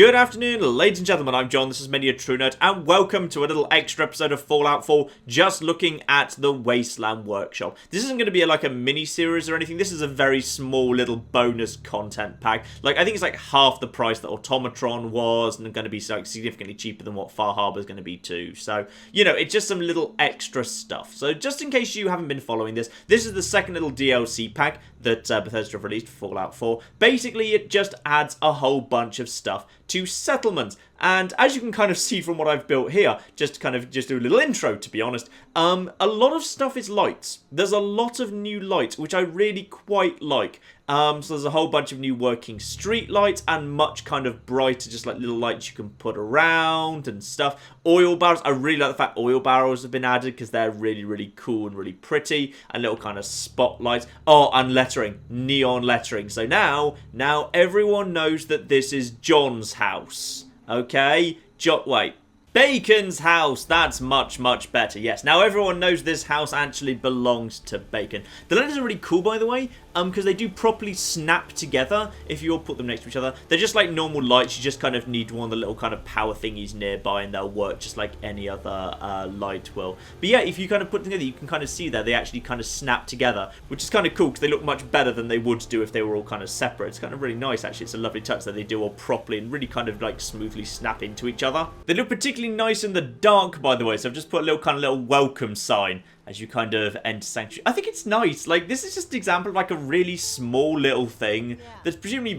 Good afternoon, ladies and gentlemen, I'm John, this is Many a True Nerd, and welcome to a little extra episode of Fallout 4, just looking at the Wasteland Workshop. This isn't going to be like a mini-series or anything, this is a very small little bonus content pack. Like, I think it's like half the price that Automatron was, and going to be like significantly cheaper than what Far Harbor is going to be too. So, you know, it's just some little extra stuff. So, just in case you haven't been following this, this is the second little DLC pack that Bethesda have released for Fallout 4. Basically, it just adds a whole bunch of stuff to settlements, and as you can kind of see from what I've built here, just do a little intro, to be honest, a lot of stuff is lights. There's a lot of new lights, which I really quite like. So there's a whole bunch of new working street lights and much kind of brighter, just like little lights you can put around and stuff. Oil barrels, I really like the fact oil barrels have been added because they're really, really cool and really pretty. And little kind of spotlights. Oh, and lettering, neon lettering. So now everyone knows that this is John's house. Okay? Wait. Bacon's house, that's much, much better. Yes, now everyone knows this house actually belongs to Bacon. The letters are really cool, by the way, because they do properly snap together if you all put them next to each other. They're just like normal lights, you just kind of need one of the little kind of power thingies nearby and they'll work just like any other light will. But yeah, if you kind of put them together, you can kind of see there, they actually kind of snap together, which is kind of cool because they look much better than they would do if they were all kind of separate. It's kind of really nice, actually. It's a lovely touch that they do all properly and really kind of like smoothly snap into each other. They look particularly nice in the dark, by the way, so I've just put a little welcome sign as you kind of enter Sanctuary. I think it's nice. Like, this is just an example of like a really small little thing that's presumably,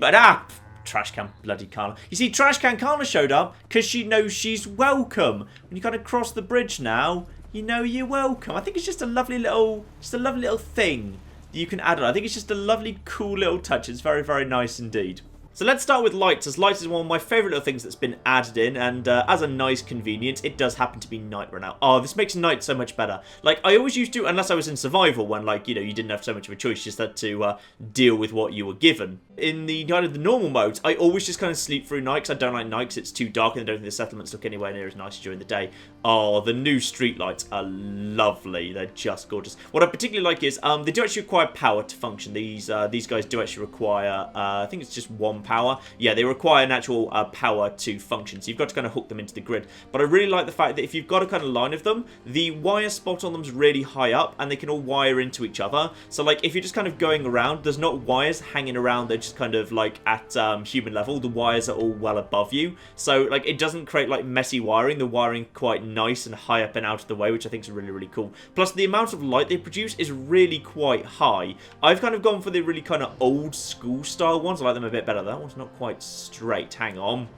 Trash Can bloody Carla. You see, Trash Can Carla showed up because she knows she's welcome. When you kind of cross the bridge now, you know you're welcome. I think it's just a lovely little thing that you can add on. I think it's just a lovely, cool little touch. It's very, very nice indeed. So let's start with lights, as lights is one of my favourite little things that's been added in, and as a nice convenience, it does happen to be night right now. Oh, this makes night so much better. Like, I always used to, unless I was in survival, when, like, you know, you didn't have so much of a choice, you just had to deal with what you were given. In the kind of the normal modes, I always just kind of sleep through night, because I don't like night, because it's too dark, and I don't think the settlements look anywhere near as nice during the day. Oh, the new street lights are lovely. They're just gorgeous. What I particularly like is, they do actually require power to function. These guys do actually require, I think it's just one power. Yeah, they require an actual power to function, so you've got to kind of hook them into the grid. But I really like the fact that if you've got a kind of line of them, the wire spot on them is really high up, and they can all wire into each other. So, like, if you're just kind of going around, there's not wires hanging around, they're just kind of, like, at human level. The wires are all well above you. So, like, it doesn't create, like, messy wiring. The wiring quite nice and high up and out of the way, which I think is really, really cool. Plus, the amount of light they produce is really quite high. I've kind of gone for the really kind of old school style ones. I like them a bit better. That one's not quite straight. Hang on.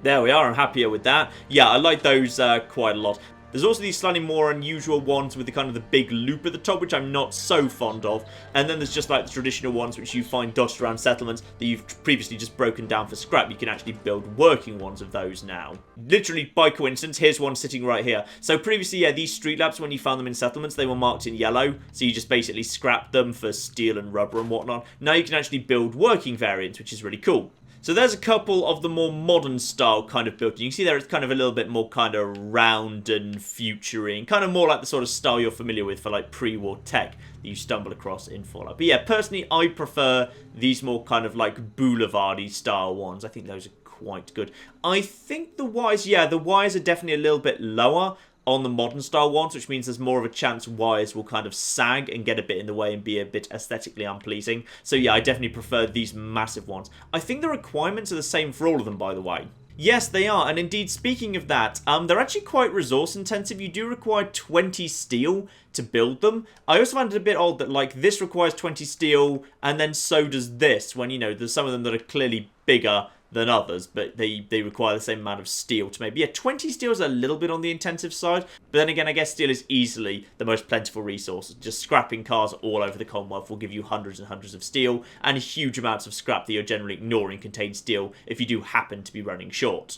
There we are. I'm happier with that. Yeah, I like those quite a lot. There's also these slightly more unusual ones with the kind of the big loop at the top, which I'm not so fond of. And then there's just like the traditional ones which you find dotted around settlements that you've previously just broken down for scrap. You can actually build working ones of those now. Literally by coincidence, here's one sitting right here. So previously, yeah, these street lamps, when you found them in settlements, they were marked in yellow. So you just basically scrapped them for steel and rubber and whatnot. Now you can actually build working variants, which is really cool. So there's a couple of the more modern style kind of built. You can see there it's kind of a little bit more kind of round and futuring, kind of more like the sort of style you're familiar with for like pre-war tech that you stumble across in Fallout. But yeah, personally, I prefer these more kind of like boulevardy style ones. I think those are quite good. I think the wires, yeah, the wires are definitely a little bit lower on the modern style ones, which means there's more of a chance wires will kind of sag and get a bit in the way and be a bit aesthetically unpleasing. So yeah, I definitely prefer these massive ones. I think the requirements are the same for all of them, by the way. Yes, they are, and indeed, speaking of that, they're actually quite resource intensive. You do require 20 steel to build them. I also find it a bit odd that, like, this requires 20 steel, and then so does this, when, you know, there's some of them that are clearly bigger than others, but they require the same amount of steel to make. Yeah, 20 steel is a little bit on the intensive side, but then again, I guess steel is easily the most plentiful resource. Just scrapping cars all over the Commonwealth will give you hundreds and hundreds of steel, and huge amounts of scrap that you're generally ignoring contain steel if you do happen to be running short.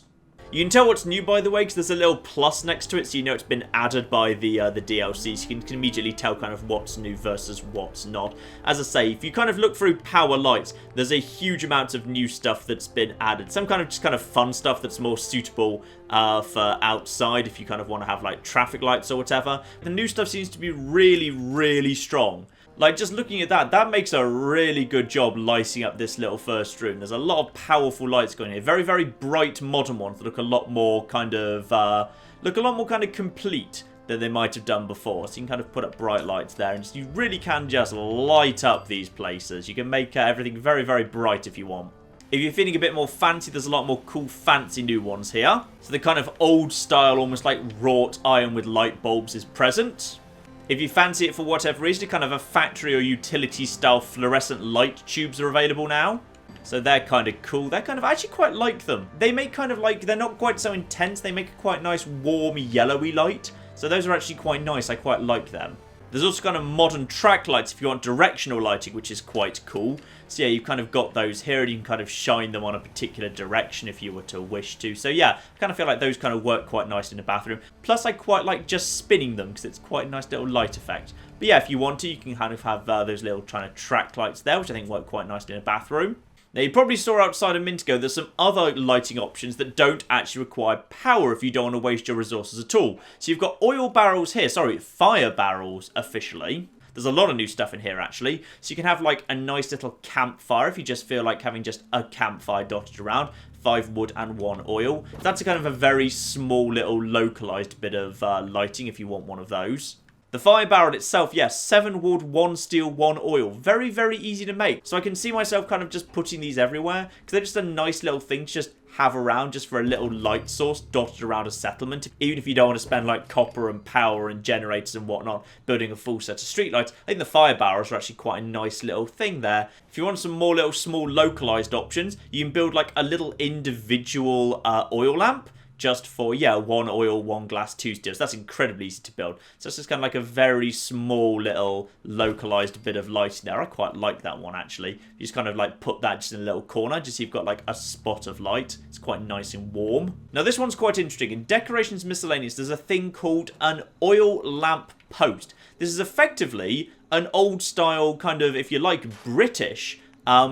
You can tell what's new, by the way, because there's a little plus next to it, so you know it's been added by the DLC, so you can immediately tell kind of what's new versus what's not. As I say, if you kind of look through power lights, there's a huge amount of new stuff that's been added. Some kind of just kind of fun stuff that's more suitable for outside if you kind of want to have like traffic lights or whatever. The new stuff seems to be really, really strong. Like, just looking at that, that makes a really good job lighting up this little first room. There's a lot of powerful lights going here. Very, very bright modern ones that look a lot more kind of, complete than they might have done before. So you can kind of put up bright lights there, and you really can just light up these places. You can make everything very, very bright if you want. If you're feeling a bit more fancy, there's a lot more cool, fancy new ones here. So the kind of old style, almost like wrought iron with light bulbs is present. If you fancy it for whatever reason, kind of a factory or utility style fluorescent light tubes are available now. So they're kind of cool. They're kind of, I actually quite like them. They make kind of like, they're not quite so intense. They make a quite nice warm yellowy light. So those are actually quite nice. I quite like them. There's also kind of modern track lights if you want directional lighting, which is quite cool. So yeah, you've kind of got those here, and you can kind of shine them on a particular direction if you were to wish to. So yeah, I kind of feel like those kind of work quite nice in a bathroom. Plus, I quite like just spinning them because it's quite a nice little light effect. But yeah, if you want to, you can kind of have those little kind of track lights there, which I think work quite nicely in a bathroom. Now, you probably saw outside a minute ago there's some other lighting options that don't actually require power if you don't want to waste your resources at all. So you've got oil barrels here, fire barrels officially. There's a lot of new stuff in here actually. So you can have like a nice little campfire if you just feel like having just a campfire dotted around. 5 wood and 1 oil. That's a kind of a very small little localized bit of lighting if you want one of those. The fire barrel itself, yes, 7 wood, 1 steel, 1 oil. Very, very easy to make. So I can see myself kind of just putting these everywhere because they're just a nice little thing to just have around just for a little light source dotted around a settlement. Even if you don't want to spend like copper and power and generators and whatnot building a full set of streetlights, I think the fire barrels are actually quite a nice little thing there. If you want some more little small localized options, you can build like a little individual oil lamp. Just for, yeah, 1 oil, 1 glass, 2 steels. That's incredibly easy to build. So it's just kind of like a very small little localized bit of lighting there. I quite like that one, actually. You just kind of like put that just in a little corner, just so you've got like a spot of light. It's quite nice and warm. Now, this one's quite interesting. In Decorations Miscellaneous, there's a thing called an oil lamp post. This is effectively an old style kind of, if you like, British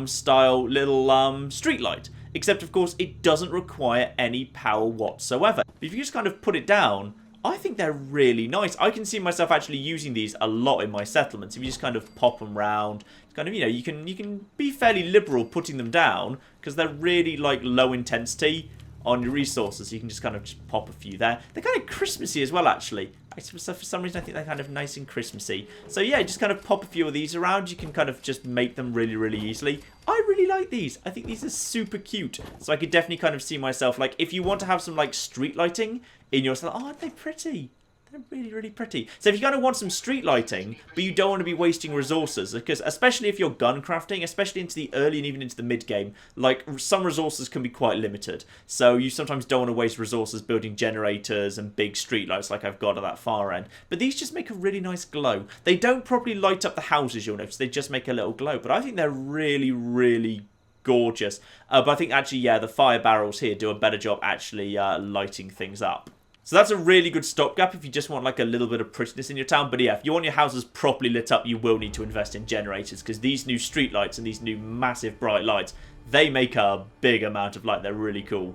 style little street light. Except, of course, it doesn't require any power whatsoever. But if you just kind of put it down, I think they're really nice. I can see myself actually using these a lot in my settlements. If you just kind of pop them round, kind of, you know, you can be fairly liberal putting them down because they're really, like, low intensity on your resources. You can just kind of just pop a few there. They're kind of Christmassy as well, actually. So for some reason, I think they're kind of nice and Christmassy. So yeah, just kind of pop a few of these around. You can kind of just make them really, really easily. I really like these. I think these are super cute. So I could definitely kind of see myself, like, if you want to have some, like, street lighting in your cell. Oh, aren't they pretty? They're really, really pretty. So if you kind of want some street lighting, but you don't want to be wasting resources, because especially if you're gun crafting, especially into the early and even into the mid game, like some resources can be quite limited. So you sometimes don't want to waste resources building generators and big street lights like I've got at that far end. But these just make a really nice glow. They don't properly light up the houses, you'll notice. They just make a little glow. But I think they're really, really gorgeous. But I think actually, yeah, the fire barrels here do a better job actually lighting things up. So that's a really good stopgap if you just want like a little bit of prettiness in your town. But yeah, if you want your houses properly lit up, you will need to invest in generators because these new street lights and these new massive bright lights, they make a big amount of light. They're really cool.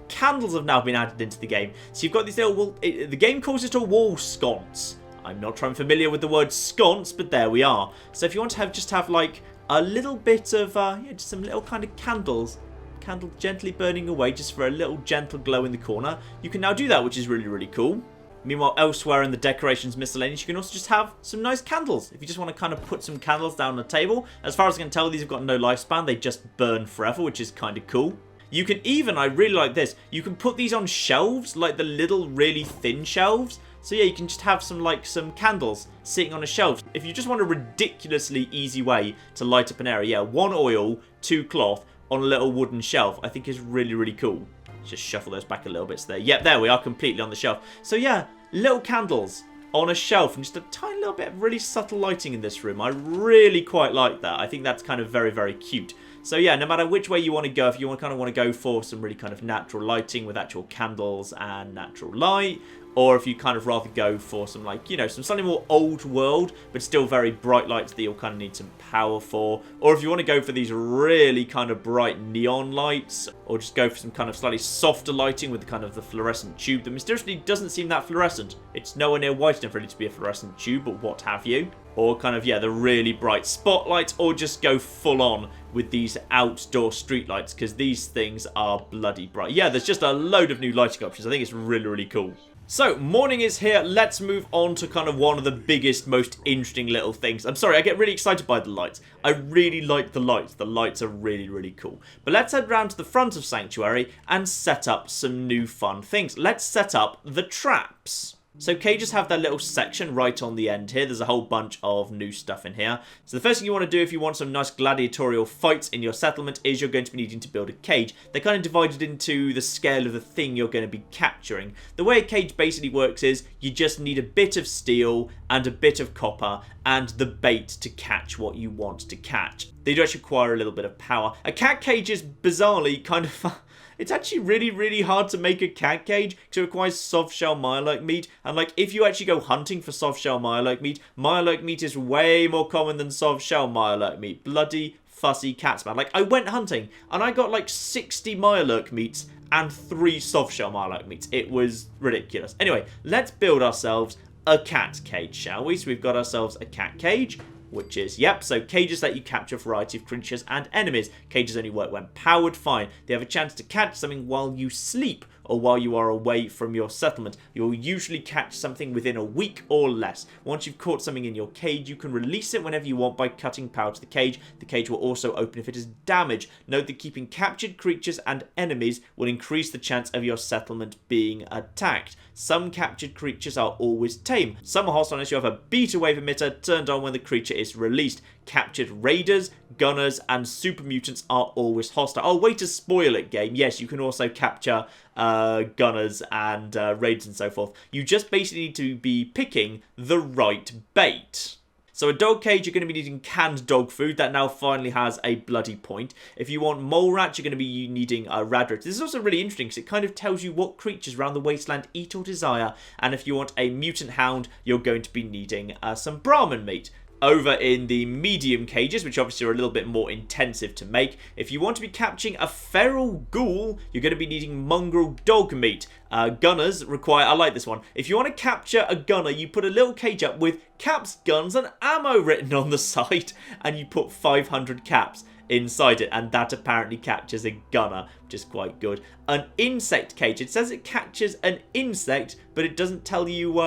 Candles have now been added into the game. So you've got these little, the game calls it a wall sconce. I'm not trying familiar with the word sconce, but there we are. So if you want to just have like a little bit of, yeah, just some little kind of candles gently burning away just for a little gentle glow in the corner. You can now do that, which is really, really cool. Meanwhile, elsewhere in the Decorations Miscellaneous, you can also just have some nice candles. If you just want to kind of put some candles down on the table. As far as I can tell, these have got no lifespan. They just burn forever, which is kind of cool. You can even, I really like this, you can put these on shelves, like the little really thin shelves. So yeah, you can just have some candles sitting on a shelf. If you just want a ridiculously easy way to light up an area, yeah, 1 oil, 2 cloth, on a little wooden shelf, I think is really, really cool. Just shuffle those back a little bit so there. Yep, there we are, completely on the shelf. So yeah, little candles on a shelf and just a tiny little bit of really subtle lighting in this room. I really quite like that. I think that's kind of very, very cute. So yeah, no matter which way you want to go, if you kind of want to go for some really kind of natural lighting with actual candles and natural light, or if you kind of rather go for some, like, you know, some slightly more old world, but still very bright lights that you'll kind of need some power for. Or if you want to go for these really kind of bright neon lights, or just go for some kind of slightly softer lighting with the kind of the fluorescent tube that mysteriously doesn't seem that fluorescent. It's nowhere near white enough really to be a fluorescent tube, but what have you. or kind of, yeah, the really bright spotlights, or just go full on with these outdoor streetlights, because these things are bloody bright. Yeah, there's just a load of new lighting options. I think it's really, really cool. So, morning is here. Let's move on to kind of one of the biggest, most interesting little things. I'm sorry, I get really excited by the lights. I really like the lights. The lights are really, really cool. But let's head round to the front of Sanctuary and set up some new fun things. Let's set up the traps. So cages have their little section right on the end here. There's a whole bunch of new stuff in here. So the first thing you want to do if you want some nice gladiatorial fights in your settlement is you're going to be needing to build a cage. They're kind of divided into the scale of the thing you're going to be capturing. The way a cage basically works is you just need a bit of steel and a bit of copper and the bait to catch what you want to catch. They do actually require a little bit of power. A cat cage is bizarrely kind of... It's actually really, really hard to make a cat cage because it requires soft-shell mirelurk meat. And, like, if you actually go hunting for soft-shell mirelurk meat is way more common than soft-shell mirelurk meat. Bloody fussy cats, man. Like, I went hunting and I got, like, 60 mirelurk meats and 3 soft-shell mirelurk meats. It was ridiculous. Anyway, let's build ourselves a cat cage, shall we? So we've got ourselves a cat cage. Which is, yep, so cages let you capture a variety of creatures and enemies. Cages only work when powered, fine. They have a chance to catch something while you sleep or while you are away from your settlement. You'll usually catch something within a week or less. Once you've caught something in your cage, you can release it whenever you want by cutting power to the cage. The cage will also open if it is damaged. Note that keeping captured creatures and enemies will increase the chance of your settlement being attacked. Some captured creatures are always tame. Some are hostile unless you have a beta wave emitter turned on when the creature is released. Captured raiders, gunners, and super mutants are always hostile. Oh, way to spoil it, game. Yes, you can also capture gunners and raiders and so forth. You just basically need to be picking the right bait. So a dog cage, you're going to be needing canned dog food. That now finally has a bloody point. If you want mole rats, you're going to be needing rad rats. This is also really interesting because it kind of tells you what creatures around the wasteland eat or desire. And if you want a mutant hound, you're going to be needing some Brahmin meat. Over in the medium cages, which obviously are a little bit more intensive to make, if you want to be capturing a feral ghoul, you're going to be needing mongrel dog meat. Gunners require... I like this one. If you want to capture a gunner, you put a little cage up with caps, guns, and ammo written on the side, and you put 500 caps inside it, and that apparently captures a gunner, which is quite good. An insect cage. It says it catches an insect, but it doesn't tell you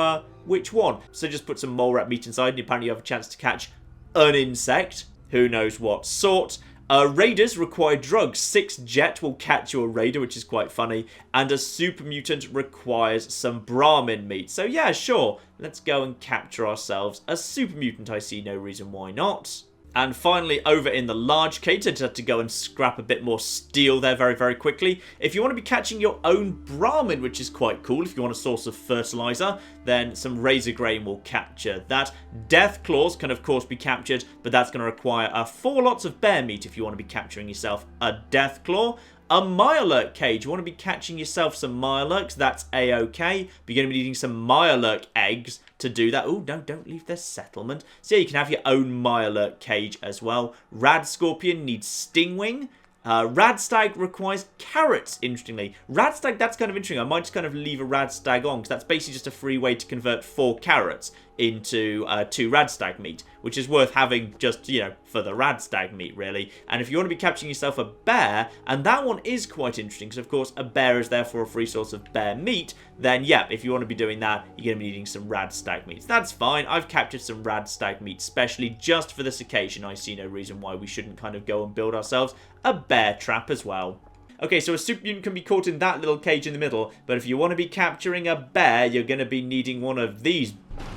which one. So just put some mole rat meat inside, and apparently you have a chance to catch an insect. Who knows what sort. Raiders require drugs. 6 jet will catch your raider, which is quite funny. And a super mutant requires some Brahmin meat. So yeah, sure. Let's go and capture ourselves a super mutant. I see no reason why not. And finally, over in the large cage, I just had to go and scrap a bit more steel there very, very quickly. If you want to be catching your own Brahmin, which is quite cool, if you want a source of fertilizer, then some razor grain will capture that. Death claws can, of course, be captured, but that's going to require 4 lots of bear meat if you want to be capturing yourself a death claw. A mirelurk cage. You want to be catching yourself some mirelurks. That's a-okay. But you're going to be needing some mirelurk eggs to do that. Oh, no, don't leave their settlement. So yeah, you can have your own mirelurk cage as well. Rad scorpion needs stingwing. Radstag requires carrots, interestingly. Radstag, that's kind of interesting. I might just kind of leave a Radstag on, because that's basically just a free way to convert 4 carrots into 2 Radstag meat, which is worth having just, you know, for the Radstag meat, really. And if you want to be capturing yourself a bear, and that one is quite interesting, because, of course, a bear is therefore a free source of bear meat, then, yeah, if you want to be doing that, you're going to be needing some Radstag meat. That's fine. I've captured some Radstag meat specially just for this occasion. I see no reason why we shouldn't kind of go and build ourselves a bear trap as well. Okay, so a super mutant can be caught in that little cage in the middle, but if you want to be capturing a bear, you're going to be needing one of these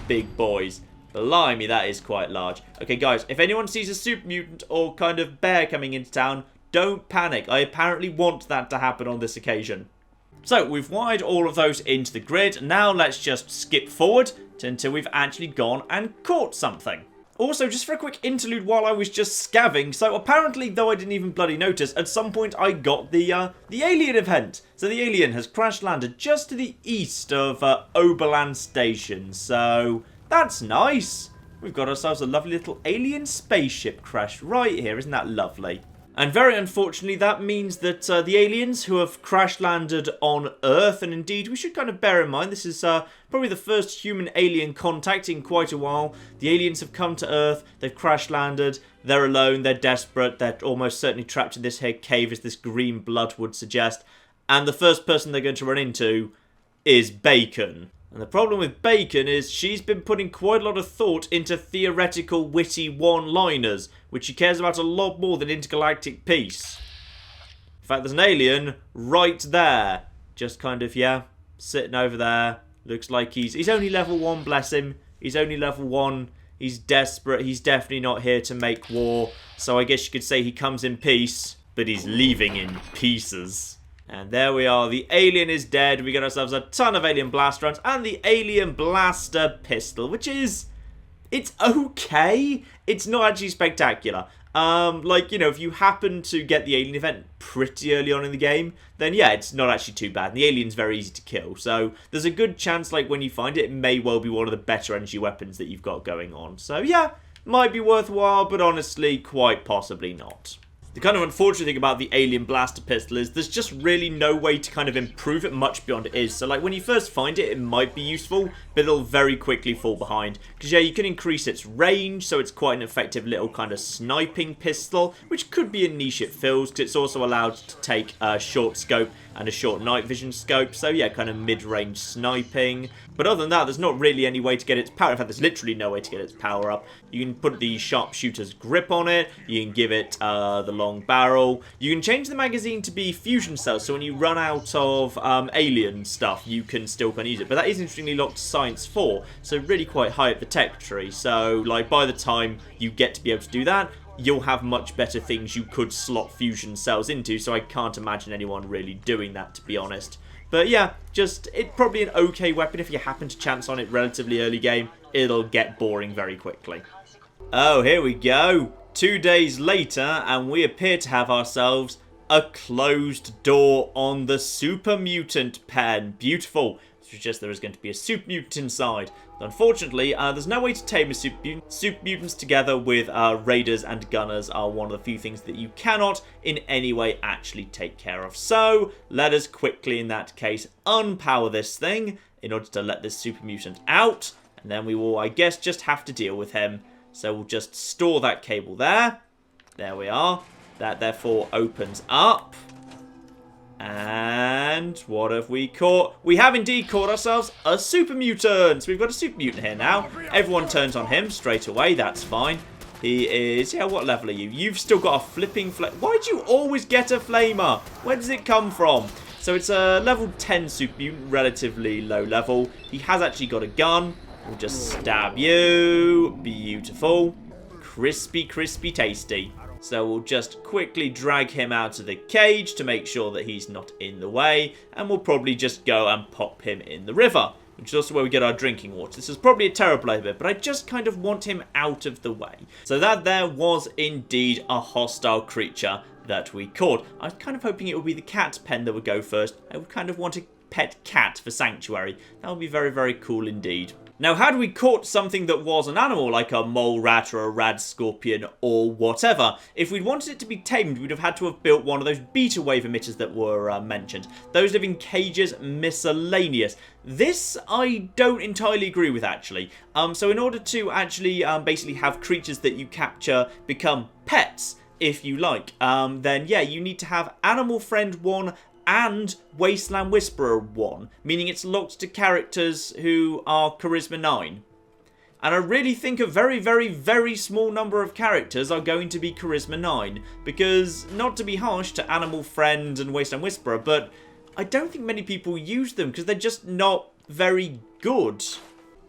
big boys. Blimey, that is quite large. Okay, guys, if anyone sees a super mutant or kind of bear coming into town, don't panic. I apparently want that to happen on this occasion. So, we've wired all of those into the grid. Now let's just skip forward until we've actually gone and caught something. Also, just for a quick interlude while I was just scavving, so apparently, though I didn't even bloody notice, at some point I got the alien event. So the alien has crash landed just to the east of Oberland Station, so that's nice. We've got ourselves a lovely little alien spaceship crash right here, isn't that lovely? And very unfortunately, that means that the aliens who have crash landed on Earth, and indeed we should kind of bear in mind this is probably the first human-alien contact in quite a while. The aliens have come to Earth, they've crash landed, they're alone, they're desperate, they're almost certainly trapped in this here cave, as this green blood would suggest. And the first person they're going to run into is Bacon. And the problem with Bacon is she's been putting quite a lot of thought into theoretical witty one-liners, which she cares about a lot more than intergalactic peace. In fact, there's an alien right there. Just kind of, yeah, sitting over there. Looks like he's only level 1, bless him. He's only level 1. He's desperate. He's definitely not here to make war. So I guess you could say he comes in peace, but he's leaving in pieces. And there we are, the alien is dead, we got ourselves a ton of alien blaster rounds, and the alien blaster pistol, which is, it's okay, it's not actually spectacular. Like, you know, if you happen to get the alien event pretty early on in the game, then yeah, it's not actually too bad, and the alien's very easy to kill, so there's a good chance, like, when you find it, it may well be one of the better energy weapons that you've got going on. So yeah, might be worthwhile, but honestly, quite possibly not. The kind of unfortunate thing about the alien blaster pistol is there's just really no way to kind of improve it much beyond it is. So like when you first find it, it might be useful, but it'll very quickly fall behind. Because yeah, you can increase its range, so it's quite an effective little kind of sniping pistol, which could be a niche it fills, because it's also allowed to take a short scope and a short night vision scope. So yeah, kind of mid-range sniping. But other than that, there's not really any way to get its power. In fact, there's literally no way to get its power up. You can put the sharpshooter's grip on it. You can give it the long barrel. You can change the magazine to be fusion cells. So when you run out of alien stuff, you can still kind of use it. But that is interestingly locked to Science 4. So really quite high up the tech tree. So like by the time you get to be able to do that, you'll have much better things you could slot fusion cells into. So I can't imagine anyone really doing that, to be honest. But yeah, just, it's probably an okay weapon if you happen to chance on it relatively early game. It'll get boring very quickly. Oh, here we go. 2 days later, and we appear to have ourselves a closed door on the Super Mutant pen. Beautiful. It suggests there is going to be a Super Mutant inside. Unfortunately, there's no way to tame a Super Mutant. Super Mutants together with Raiders and Gunners are one of the few things that you cannot in any way actually take care of. So, let us quickly, in that case, unpower this thing in order to let this Super Mutant out. And then we will, I guess, just have to deal with him. So we'll just store that cable there. There we are. That therefore opens up. And what have we caught? We have indeed caught ourselves a Super Mutant. So we've got a Super Mutant here now. Everyone turns on him straight away. That's fine. He is... Yeah, what level are you? You've still got a flipping flame. Why do you always get a flamer? Where does it come from? So it's a level 10 Super Mutant, relatively low level. He has actually got a gun. We'll just stab you. Beautiful. Crispy, crispy, tasty. So we'll just quickly drag him out of the cage to make sure that he's not in the way. And we'll probably just go and pop him in the river, which is also where we get our drinking water. This is probably a terrible idea, but I just kind of want him out of the way. So that there was indeed a hostile creature that we caught. I was kind of hoping it would be the cat pen that would go first. I would kind of want a pet cat for Sanctuary. That would be very, very cool indeed. Now, had we caught something that was an animal, like a mole rat or a rad scorpion or whatever, if we'd wanted it to be tamed, we'd have had to have built one of those beta wave emitters that were mentioned. Those live in cages, miscellaneous. This I don't entirely agree with, actually. So in order to actually basically have creatures that you capture become pets, if you like, then yeah, you need to have Animal Friend 1 and Wasteland Whisperer 1, meaning it's locked to characters who are Charisma 9. And I really think a very, very, very small number of characters are going to be Charisma 9, because, not to be harsh to Animal Friend and Wasteland Whisperer, but I don't think many people use them, because they're just not very good.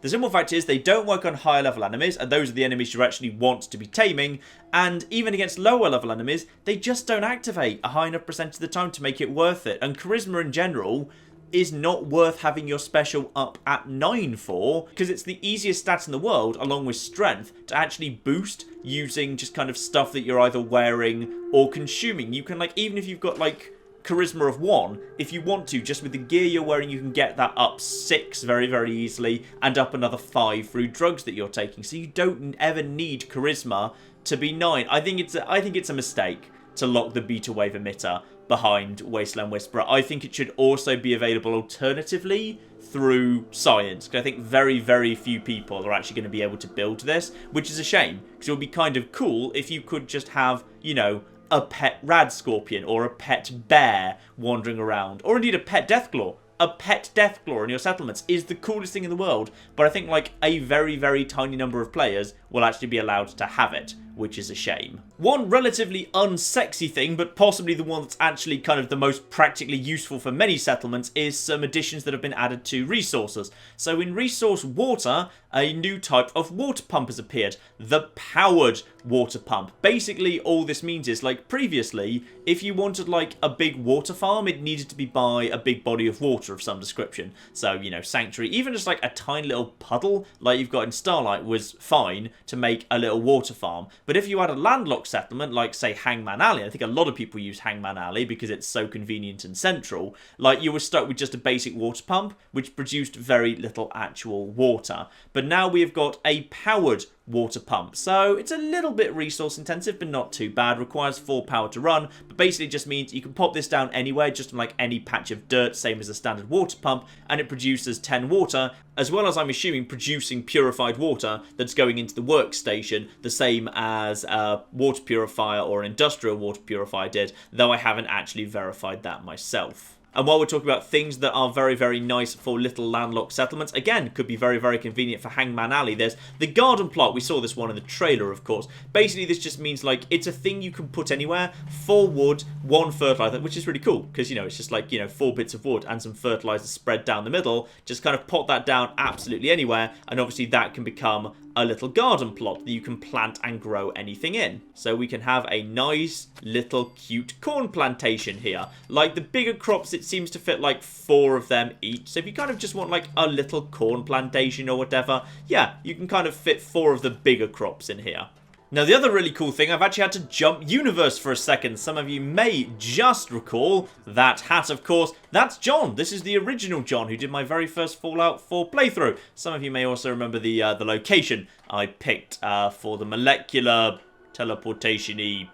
The simple fact is they don't work on higher level enemies, and those are the enemies you actually want to be taming, and even against lower level enemies, they just don't activate a high enough percentage of the time to make it worth it. And Charisma in general is not worth having your special up at 9 for, because it's the easiest stat in the world, along with strength, to actually boost using just kind of stuff that you're either wearing or consuming. You can, like, even if you've got, like, Charisma of 1, if you want to, just with the gear you're wearing, you can get that up 6 very, very easily, and up another 5 through drugs that you're taking. So you don't ever need Charisma to be 9. I think it's a mistake to lock the beta wave emitter behind Wasteland Whisperer. I think it should also be available alternatively through science, because I think very, very few people are actually going to be able to build this, which is a shame, because it would be kind of cool if you could just have, you know, a pet rad scorpion or a pet bear wandering around, or indeed a pet deathclaw. A pet deathclaw in your settlements is the coolest thing in the world, but I think like a very, very tiny number of players will actually be allowed to have it, which is a shame. One relatively unsexy thing, but possibly the one that's actually kind of the most practically useful for many settlements, is some additions that have been added to resources. So in resource water, a new type of water pump has appeared, the powered water pump. Basically, all this means is, like previously, if you wanted like a big water farm, it needed to be by a big body of water of some description. So, you know, Sanctuary, even just like a tiny little puddle like you've got in Starlight was fine to make a little water farm. But if you had a landlocked settlement, like say Hangman Alley, I think a lot of people use Hangman Alley because it's so convenient and central, like you were stuck with just a basic water pump, which produced very little actual water. But now we have got a powered water pump. So it's a little bit resource intensive, but not too bad. Requires 4 power to run, but basically just means you can pop this down anywhere, just on like any patch of dirt, same as a standard water pump, and it produces 10 water, as well as, I'm assuming, producing purified water that's going into the workstation, the same as a water purifier or an industrial water purifier did, though I haven't actually verified that myself. And while we're talking about things that are very, very nice for little landlocked settlements, again, could be very, very convenient for Hangman Alley. There's the garden plot. We saw this one in the trailer, of course. Basically, this just means, like, it's a thing you can put anywhere. 4 wood, 1 fertilizer, which is really cool, because, you know, it's just like, you know, 4 bits of wood and some fertilizer spread down the middle. Just kind of pop that down absolutely anywhere, and obviously that can become a little garden plot that you can plant and grow anything in. So we can have a nice little cute corn plantation here. Like the bigger crops, it seems to fit like 4 of them each. So if you kind of just want like a little corn plantation or whatever, yeah, you can kind of fit 4 of the bigger crops in here. Now, the other really cool thing, I've actually had to jump universe for a second. Some of you may just recall that hat, of course. That's John. This is the original John who did my very first Fallout 4 playthrough. Some of you may also remember the location I picked for the molecular teleportation-y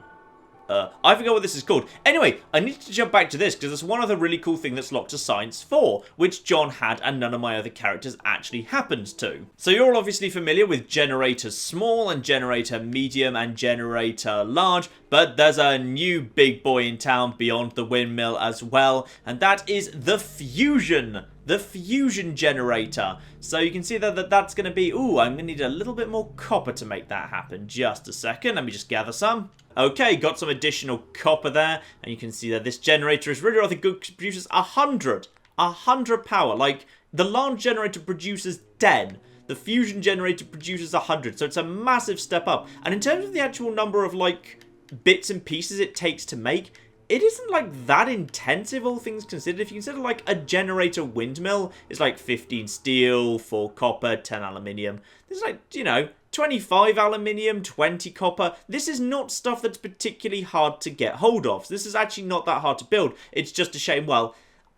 I forget what this is called. Anyway, I need to jump back to this because there's one other really cool thing that's locked to Science 4, which John had and none of my other characters actually happens to. So you're all obviously familiar with Generator Small and Generator Medium and Generator Large, but there's a new big boy in town beyond the windmill as well, and that is the Fusion. The Fusion Generator. So you can see that that's going to be... Ooh, I'm going to need a little bit more copper to make that happen. Just a second. Let me just gather some. Okay, got some additional copper there. And you can see that this generator is really rather good. It produces 100. 100 power. Like, the large generator produces 10. The Fusion Generator produces 100. So it's a massive step up. And in terms of the actual number of, like, bits and pieces it takes to make... It isn't, like, that intensive, all things considered. If you consider, like, a generator windmill, it's, like, 15 steel, 4 copper, 10 aluminium. There's, like, you know, 25 aluminium, 20 copper. This is not stuff that's particularly hard to get hold of. This is actually not that hard to build. It's just a shame, well...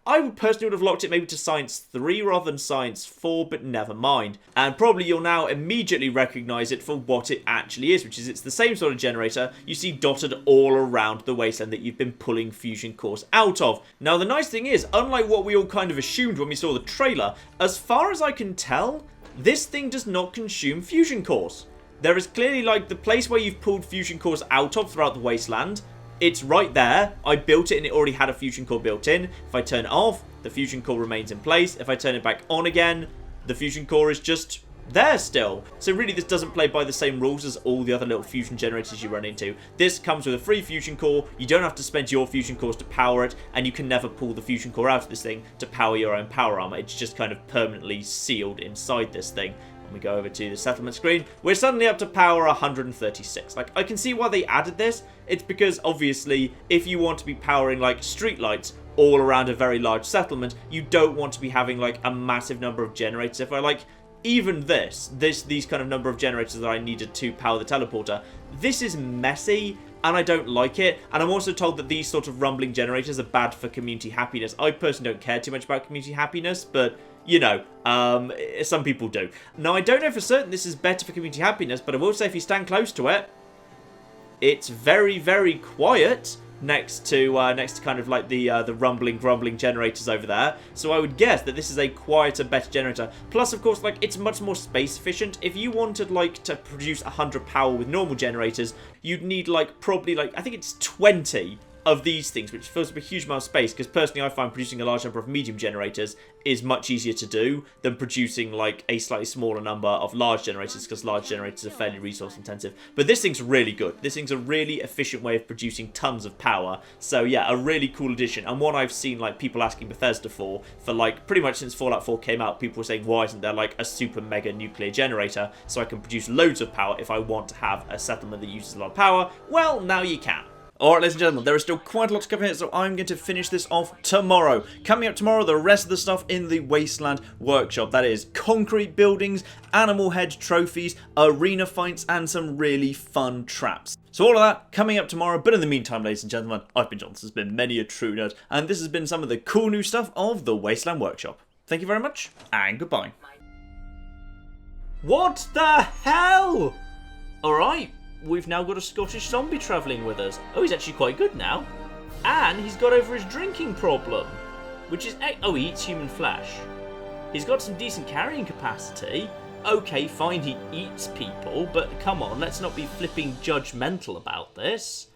I would personally would have locked it maybe to Science 3 rather than Science 4, but never mind. And probably you'll now immediately recognise it for what it actually is, which is it's the same sort of generator you see dotted all around the wasteland that you've been pulling fusion cores out of. Now, the nice thing is, unlike what we all kind of assumed when we saw the trailer, as far as I can tell, this thing does not consume fusion cores. There is clearly, like, the place where you've pulled fusion cores out of throughout the wasteland. It's right there. I built it and it already had a fusion core built in. If I turn it off, the fusion core remains in place. If I turn it back on again, the fusion core is just there still. So really this doesn't play by the same rules as all the other little fusion generators you run into. This comes with a free fusion core. You don't have to spend your fusion cores to power it, and you can never pull the fusion core out of this thing to power your own power armor. It's just kind of permanently sealed inside this thing. When we go over to the settlement screen, we're suddenly up to power 136. Like, I can see why they added this. It's because, obviously, if you want to be powering, like, streetlights all around a very large settlement, you don't want to be having, like, a massive number of generators. If I, like, even these kind of number of generators that I needed to power the teleporter, this is messy, and I don't like it. And I'm also told that these sort of rumbling generators are bad for community happiness. I personally don't care too much about community happiness, but... you know, some people do. Now, I don't know for certain this is better for community happiness, but I will say if you stand close to it, It's very, very quiet next to kind of like the rumbling, grumbling generators over there. So I would guess that this is a quieter, better generator. Plus, of course, like, it's much more space efficient. If you wanted, like, to produce 100 power with normal generators, you'd need, like, probably, like, I think it's 20 of these things, which fills up a huge amount of space, because personally I find producing a large number of medium generators is much easier to do than producing like a slightly smaller number of large generators, because large generators are fairly resource intensive. But this thing's really good. This thing's a really efficient way of producing tons of power. So yeah, a really cool addition, and one I've seen like people asking Bethesda for like pretty much since Fallout 4 came out. People were saying, why isn't there like a super mega nuclear generator so I can produce loads of power if I want to have a settlement that uses a lot of power? Well, now you can. Alright, ladies and gentlemen, there is still quite a lot to cover here, so I'm going to finish this off tomorrow. Coming up tomorrow, the rest of the stuff in the Wasteland Workshop. That is concrete buildings, animal head trophies, arena fights, and some really fun traps. So all of that coming up tomorrow, but in the meantime, ladies and gentlemen, I've been John, this has been Many a True Nerd, and this has been some of the cool new stuff of the Wasteland Workshop. Thank you very much, and goodbye. What the hell? Alright. We've now got a Scottish zombie travelling with us. Oh, he's actually quite good now. And he's got over his drinking problem. Which is... Oh, he eats human flesh. He's got some decent carrying capacity. Okay, fine, he eats people. But come on, let's not be flipping judgmental about this.